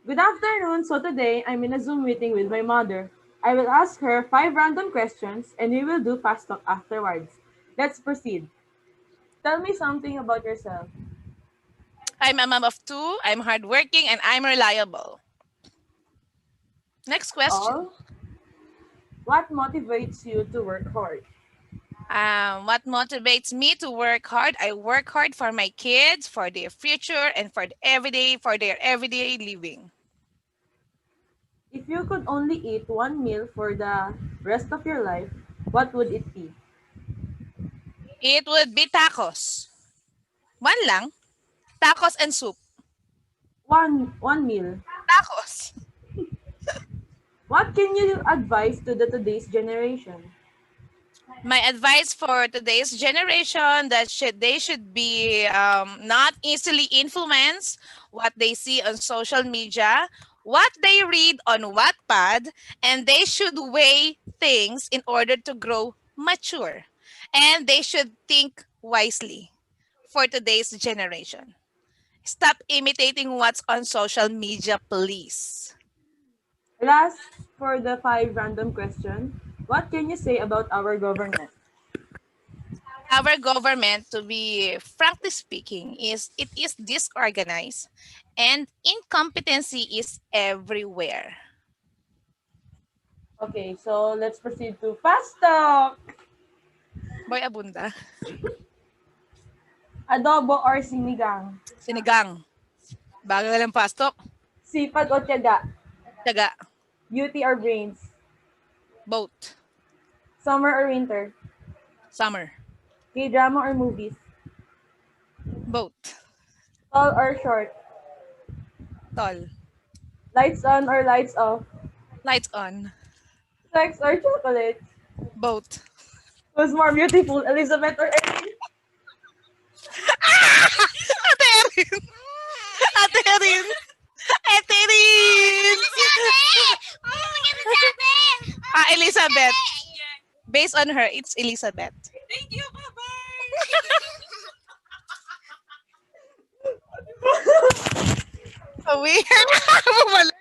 Good afternoon. So today I'm in a Zoom meeting with my mother. I will ask her 5 random questions and we will do fast talk afterwards. Let's proceed. Tell me something about yourself. I'm a mom of two, I'm hardworking, and I'm reliable. Next That's question. all. What motivates you to work hard? What motivates me to work hard? I work hard for my kids, for their future, and for their everyday living. If you could only eat one meal for the rest of your life, what would it be? It would be tacos. One lang. Tacos and soup. One meal. Tacos. What can you advise to the today's generation? My advice for today's generation that they should be not easily influenced what they see on social media, what they read on Wattpad, and they should weigh things in order to grow mature. And they should think wisely for today's generation. Stop imitating what's on social media, please. Last, for the 5 random question, what can you say about our government? Our government, to be frankly speaking, is disorganized and incompetency is everywhere. Okay, so let's proceed to fast talk. Boy Abunda. Adobo or sinigang? Sinigang. Bagal ng pastok. Sipag o tiyaga? Tiyaga. Beauty or brains? Both. Summer or winter? Summer. K-drama or movies? Both. Tall or short? Tall. Lights on or lights off? Lights on. Sex or chocolate? Both. Who's more beautiful, Elizabeth or Erin? Ate Erin! Ate Erin! Ate Erin! Elizabeth. Based on her, it's Elizabeth. Thank you, bye-bye! Weird. Bumalik.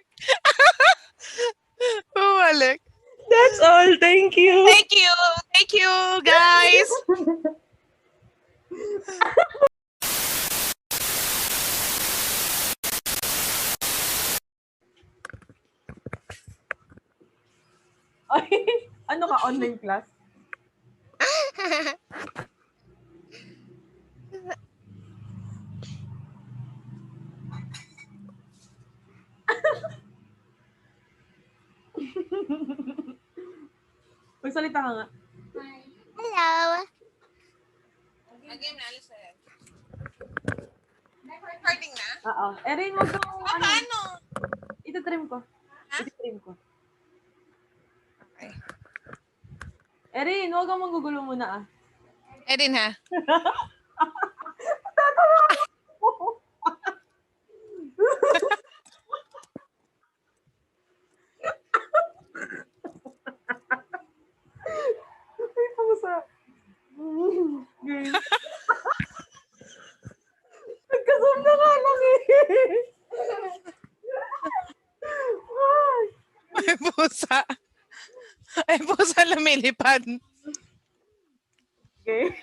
Bumalik. That's all. Thank you. Thank you. Thank you, guys. Ay, ano ka, online class? Magsalita ka nga. Hello. Game na, alis na yan. Recording na? Oo. Erin, wag mo, ano, Paano? itatrim ko. Ha? Itatrim ko. Okay. Erin, wag kang magugulo muna ah. Erin ha? Ay, pusa. Game. Nagka-zoom na nga lang eh. Ay. Ay, pusa. Ay, pusa lumilipad. Okay.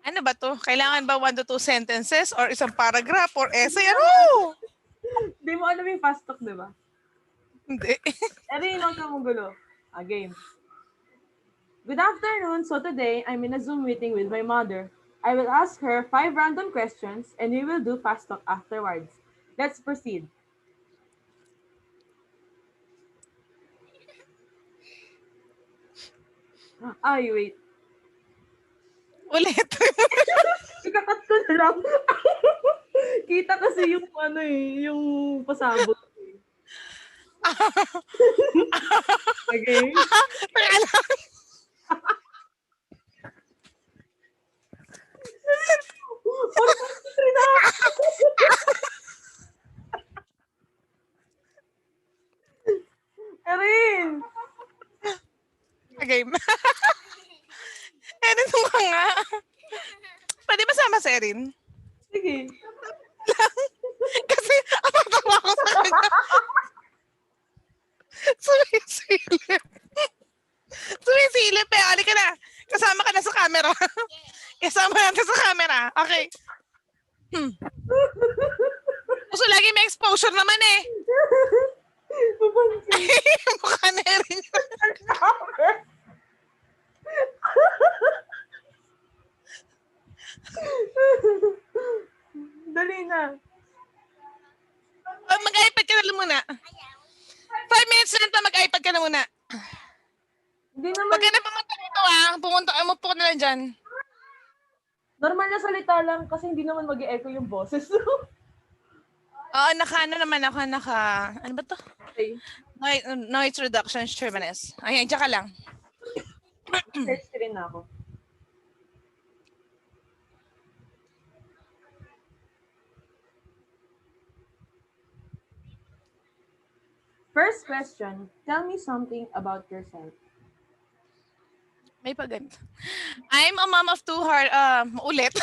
Ano ba to? Kailangan ba 1 to 2 sentences or isang paragraph or essay? Ano? Di mo alam yung fast talk, di ba? Hindi. Erin, huwag kang magulo. Game. Good afternoon. So today, I'm in a Zoom meeting with my mother. I will ask her 5 random questions and we will do fast talk afterwards. Let's proceed. Ay, wait. Ulit. Ikakat ko na lang. Kita kasi yung ano eh, yung pasabot. Okay. Teka lang. Erin! Game. Erin, ka nga. Pwede ba sama si Erin? Sige. Kasi, ang tatawa Kasama natin sa camera. Okay. So, lagi may exposure naman eh. Papansin. Mukha na rin. Dali na. Mag-iPad ka na lang muna. 5 minutes lang to, mag-iPad ka na muna. Hindi naman. Pag ka na pumunta dito umupo ka na lang dyan. Normal na salita lang kasi hindi naman mag-e-echo yung boses. Oo, ano ba to? Okay. Noise reduction, Shermanes. Ayan, dyan ka lang. Search screen na ako. First question, tell me something about yourself. May paganda. I'm a mom of 2 ulit.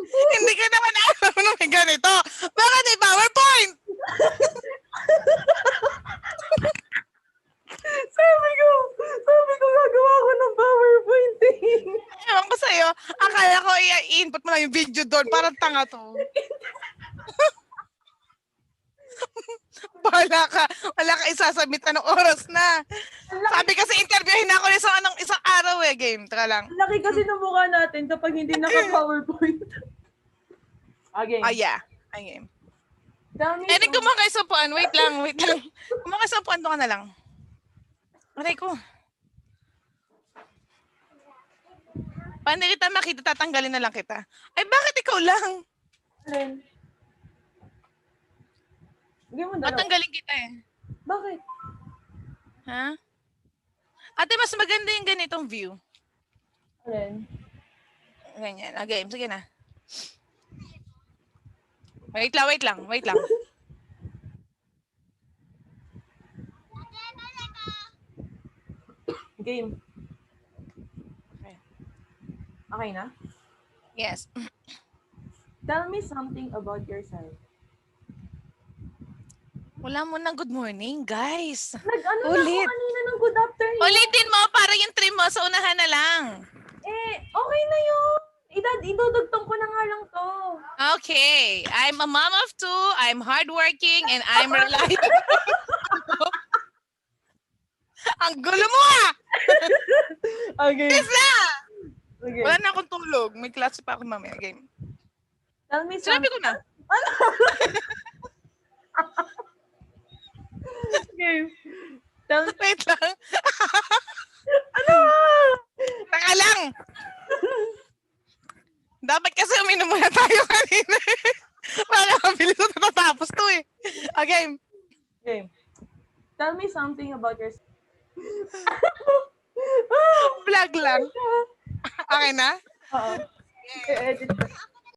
Hindi ka naman alam na may ganito. Bakit may PowerPoint? Sabi ko gagawa ko ng PowerPoint eh. Ewan ko sa'yo, akala ko i-input mo lang yung video doon. Parang tanga to. Wala ka isasubmit ng oras na. Sabi kasi interviewin ako ng isang araw eh. Game, taka lang. Laki kasi ng mukha natin kapag hindi naka-PowerPoint. Okay. Yeah. Ay, game. Tell me Eric, kumuha kayo sa puan. Wait lang. Kumuha kayo sa puan. Doon ka na lang. Aray ko. Paano kita makita? Tatanggalin na lang kita. Ay, bakit ikaw lang? Alin? Hindi mo dalawa. Tatanggalin kita eh. Bakit? Ha? Ate, mas maganda yung ganitong view. Alin? Ganyan. Okay, sige na. Wait lang. Game. Okay. Okay na? Yes. Tell me something about yourself. Wala mo ng good morning, guys. Nag-ano na Ulit. ako kanina ng good afternoon. Ulitin mo para yung trim mo sa unahan na lang. Okay na yun. Idudugtong ko na nga lang to. Okay. I'm a mom of 2. I'm hardworking and I'm reliable. Ang gulo mo ah! Okay. Yes na! Okay. Wala na akong tulog. May klase pa ako mamaya. Game. Tell me Sinabi something. ko na. Okay. Tell me. Wait lang. Ano? Taka lang. Dapat kasi uminom muna tayo kanina. Wala kabilis na natatapos to eh. Okay. Okay. Tell me something about yourself. Vlog lang. Okay na? Oo. I-edit ko.